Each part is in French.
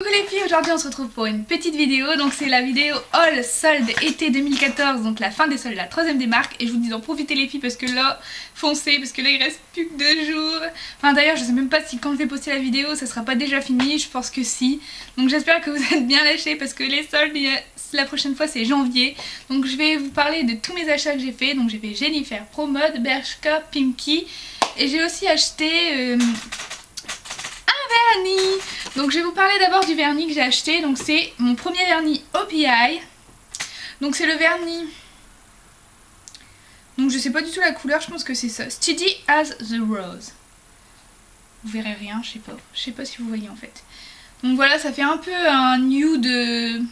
Coucou les filles, aujourd'hui on se retrouve pour une petite vidéo, donc c'est la vidéo Haul Solde été 2014, donc la fin des soldes, la troisième des marques, et je vous dis d'en profiter les filles parce que là, foncez, parce que là il reste plus que 2 jours, enfin d'ailleurs je sais même pas si quand je vais poster la vidéo ça sera pas déjà fini, je pense que si, donc j'espère que vous êtes bien lâchés parce que les soldes, la prochaine fois c'est janvier, donc je vais vous parler de tous mes achats que j'ai fait, donc j'ai fait Jennifer, Promode, Bershka, Pinky, et j'ai aussi acheté... vernis. Donc je vais vous parler d'abord du vernis que j'ai acheté. Donc c'est mon premier vernis OPI. Donc c'est le vernis. Donc je sais pas du tout la couleur, je pense que c'est ça. Steady as the Rose. Vous verrez rien, je sais pas. Je sais pas si vous voyez en fait. Donc voilà, ça fait un peu un nude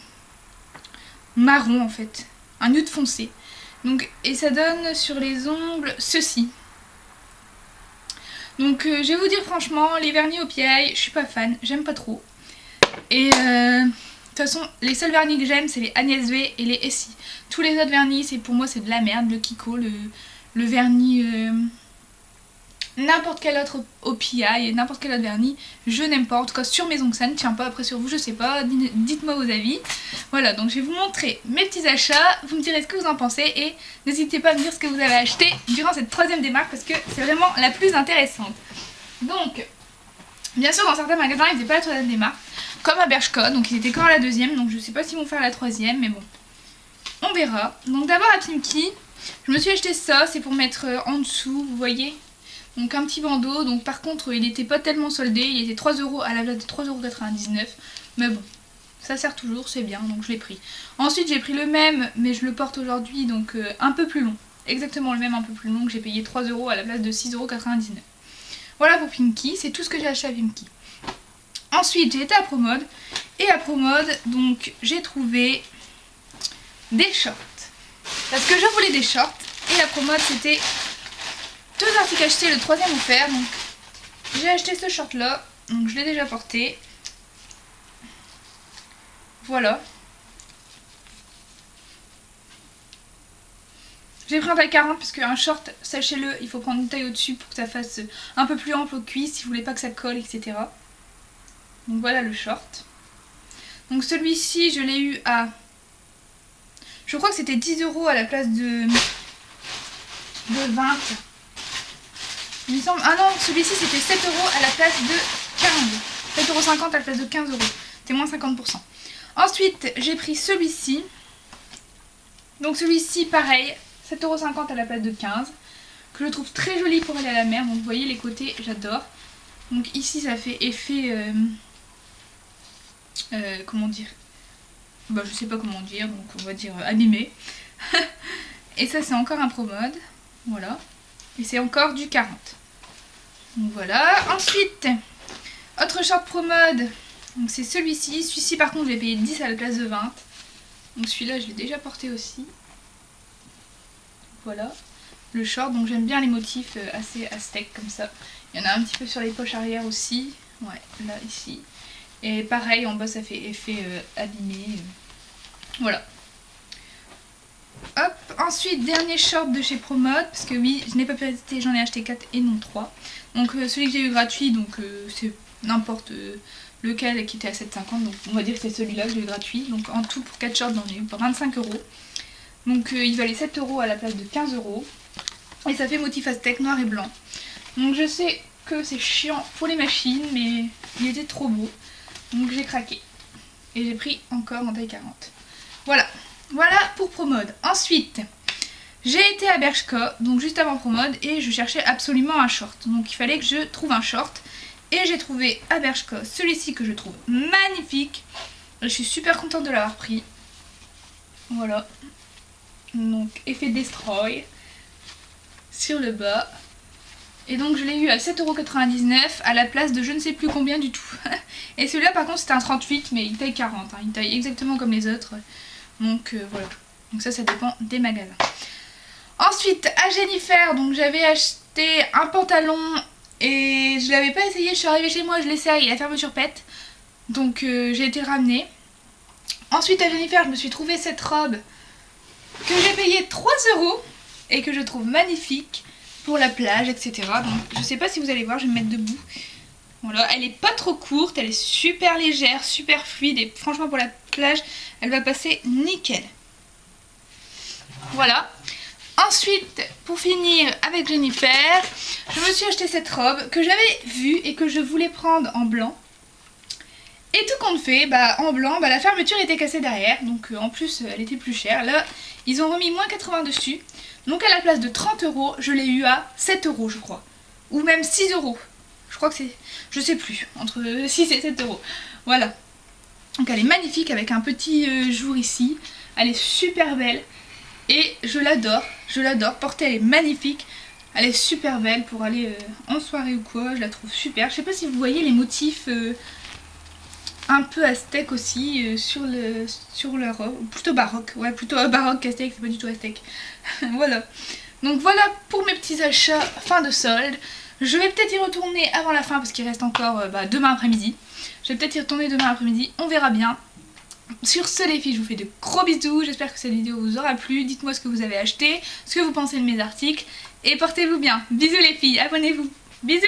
marron en fait. Un nude foncé. Donc, et ça donne sur les ongles ceci. Donc je vais vous dire franchement, les vernis OPI, je suis pas fan, j'aime pas trop. Et de toute façon, les seuls vernis que j'aime, c'est les Agnès V et les Essie. Tous les autres vernis, pour moi c'est de la merde, le Kiko, le vernis, n'importe quel autre OPI et n'importe quel autre vernis, je n'aime pas. En tout cas sur mes ongles, ça ne tient pas, après sur vous je sais pas, dites-moi vos avis. Voilà, donc je vais vous montrer mes petits achats, vous me direz ce que vous en pensez et n'hésitez pas à me dire ce que vous avez acheté durant cette troisième démarque parce que c'est vraiment la plus intéressante. Donc, bien sûr dans certains magasins ils faisaient pas la troisième démarque, comme à Bershka, donc ils étaient quand à la deuxième, donc je sais pas s'ils vont faire la troisième, mais bon, on verra. Donc d'abord à Pinky, je me suis acheté ça, c'est pour mettre en dessous, vous voyez. Donc un petit bandeau, donc par contre il était pas tellement soldé, il était 3 € à la place de 3,99 €, mais bon, ça sert toujours, c'est bien, donc je l'ai pris. Ensuite j'ai pris le même, mais je le porte aujourd'hui, donc un peu plus long, exactement le même, un peu plus long, que j'ai payé 3 € à la place de 6,99 €. Voilà pour Pinky, c'est tout ce que j'ai acheté à Pinky. Ensuite j'ai été à Promode, et à Promode, donc j'ai trouvé des shorts, parce que je voulais des shorts, et à Promode c'était... 2 articles achetés, le troisième offert, donc j'ai acheté ce short là, donc je l'ai déjà porté, voilà. J'ai pris un taille 40 parce qu'un short, sachez-le, il faut prendre une taille au-dessus pour que ça fasse un peu plus ample aux cuisses si vous voulez pas que ça colle, etc. Donc voilà le short. Donc celui-ci, je l'ai eu à... Je crois que c'était 10 € à la place de 20. Il me semble... Ah non, celui-ci c'était 7 € à la place de 15. 7,50 € à la place de 15 €. C'est moins 50%. Ensuite, j'ai pris celui-ci. Donc celui-ci, pareil, 7,50 € à la place de 15. Que je trouve très joli pour aller à la mer. Donc vous voyez les côtés, j'adore. Donc ici, ça fait effet... comment dire? Bah je sais pas comment dire, donc on va dire abîmé. Et ça, c'est encore un Promode. Voilà. Et c'est encore du 40. Donc voilà. Ensuite, autre short Promode. Donc c'est celui-ci. Celui-ci par contre je l'ai payé 10 à la place de 20. Donc celui-là je l'ai déjà porté aussi. Voilà. Le short. Donc j'aime bien les motifs assez aztèques comme ça. Il y en a un petit peu sur les poches arrière aussi. Ouais, là, ici. Et pareil, en bas ça fait effet abîmé. Voilà. Hop, ensuite dernier short de chez Promode, parce que oui, je n'ai pas pu résister, j'en ai acheté 4 et non 3. Donc celui que j'ai eu gratuit, donc c'est n'importe lequel qui était à 7,50, donc on va dire que c'est celui-là que j'ai eu gratuit. Donc en tout pour 4 shorts j'en ai eu pour 25 €. Donc il valait 7 € à la place de 15 €. Et ça fait motif aztèque noir et blanc. Donc je sais que c'est chiant pour les machines, mais il était trop beau. Donc j'ai craqué. Et j'ai pris encore en taille 40. Voilà. Voilà pour Promode. Ensuite, j'ai été à Bershka, donc juste avant Promode, et je cherchais absolument un short. Donc il fallait que je trouve un short. Et j'ai trouvé à Bershka celui-ci que je trouve magnifique. Je suis super contente de l'avoir pris. Voilà. Donc effet destroy sur le bas. Et donc je l'ai eu à 7,99 € à la place de je ne sais plus combien du tout. Et celui-là par contre c'était un 38, mais il taille 40. Hein. Il taille exactement comme les autres. Donc voilà. Donc ça dépend des magasins. Ensuite à Jennifer, donc j'avais acheté un pantalon et je l'avais pas essayé. Je suis arrivée chez moi, je l'essaye, la fermeture pète. Donc j'ai été ramenée. Ensuite à Jennifer, je me suis trouvé cette robe que j'ai payée 3 € et que je trouve magnifique pour la plage, etc. Donc je sais pas si vous allez voir, je vais me mettre debout. Voilà, elle est pas trop courte, elle est super légère, super fluide et franchement pour la plage, elle va passer nickel. Voilà. Ensuite, pour finir avec Jennifer, je me suis acheté cette robe que j'avais vue et que je voulais prendre en blanc. Et tout compte fait, en blanc, la fermeture était cassée derrière, donc en plus elle était plus chère. Là, ils ont remis moins 80 dessus, donc à la place de 30 €, je l'ai eu à 7 € je crois. Ou même 6 €. Je crois que c'est, je sais plus, entre 6 et 7 €. Voilà. Donc elle est magnifique avec un petit jour ici, elle est super belle. Et je l'adore, portée elle est magnifique, elle est super belle pour aller en soirée ou quoi, je la trouve super. Je sais pas si vous voyez les motifs un peu aztèques aussi sur la robe, plutôt baroque, ouais plutôt baroque qu'aztèque, c'est pas du tout aztèque. Voilà, donc voilà pour mes petits achats fin de solde. Je vais peut-être y retourner avant la fin parce qu'il reste encore demain après-midi. Je vais peut-être y retourner demain après-midi, on verra bien. Sur ce les filles, je vous fais de gros bisous, j'espère que cette vidéo vous aura plu, dites-moi ce que vous avez acheté, ce que vous pensez de mes articles, et portez-vous bien. Bisous les filles, abonnez-vous, bisous.